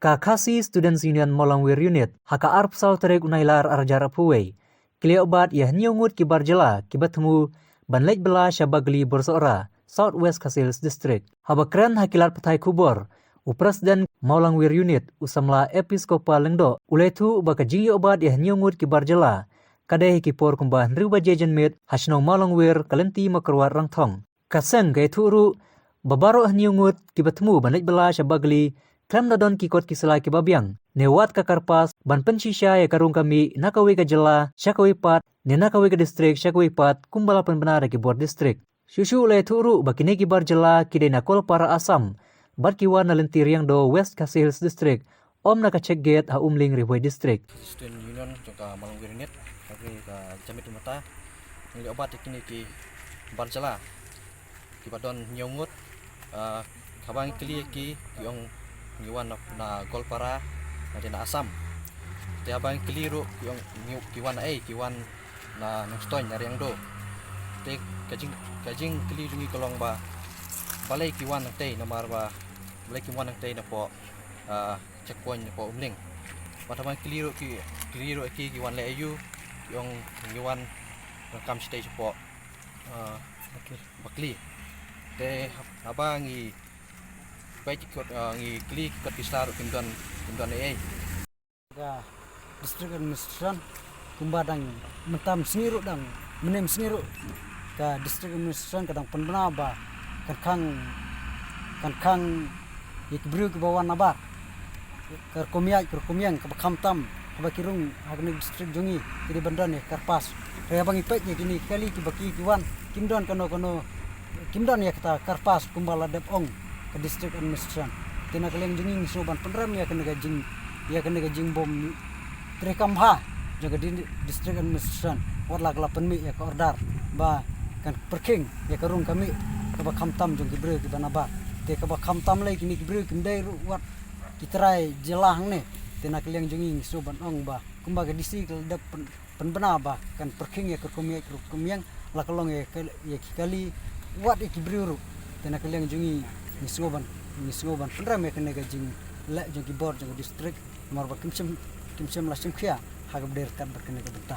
Kakasi Students Union Molangwir Unit haka arp sau terek unailar arjar apuwei. Kili obat yah nyungut kibar jela kibatmu banlek bela syabagli borsora South West Kasils District. Haba keren hakilar petai kubor. Upresiden Molangwir Unit usamla episkopa lengdo uletu baka jingi obat yah nyungut kibar jela. Kadai kipor kumbah nriba jejen mit hasno Molangwir kalenti makarwat rangthong. Kaseng kay turu babaro nyungut kibatmu banlek bela syabagli Klam nadon kikot kiselai kibabiang. Newat kakarpas ban pensisya ya karung kami nakawi ka jela syakawi pat ne nakawi ka distrik syakawi pat kumbala penbenar ki bor distrik. Syusyu le turu bakine ki bar jela kide nakol para asam. Bat kiwan nalentir yang do West Kasils District. Om naka check gate ha umling Rihway District. Student Union juga Molangwir Unit kami ka jamit mata ngili obat kini ki bar jela. Ki badon nyongut kabang kli ki yung ngiwan na golpara na asam ti abang keliru yung kiwan kiwan na nongstoy na riang do te kajing keliru ngi kolong ba balai kiwan nang te na marba balai kiwan nang te na po checkpoint po umling patamang keliru ki kiwan le ayu yung ngiwan kam stage po bakli te abang baik ikut klik ikut kisar kimdan Ga distrik administration kumbadang mentam seniru dang menem seniru ka distrik administration kadang penbena ba kan ikbru ke bawah nabar kar komiang ke kamtam ka bakirung hagne distrik jongi kidi bandan ya karpas kaya bang ipek ya kini kali ki baki kiwan kimdan kono kimdan ya kata karpas kumbala depong ke distrik administration kena kalian jenging soban penram ya kena gajing bom trekamha jaga di distrik administration warla kelapan mi ya ke ordar ba kan perking ya karung kami ke ba kamtam jong kibre ki banaba te ke ba kamtam lai kini kibre kimdai wat kitrai jelang ne tena kalian jenging soban ong ba kumba ke distrik dap penbena ba kan perking ya ke komiang la kalong ya kali wat ikibre tena kalian jengi Nisgoban penram ya kena gajing lek jong kibor jong distrik marba kimsem la simkhia hagab der kan berkena betah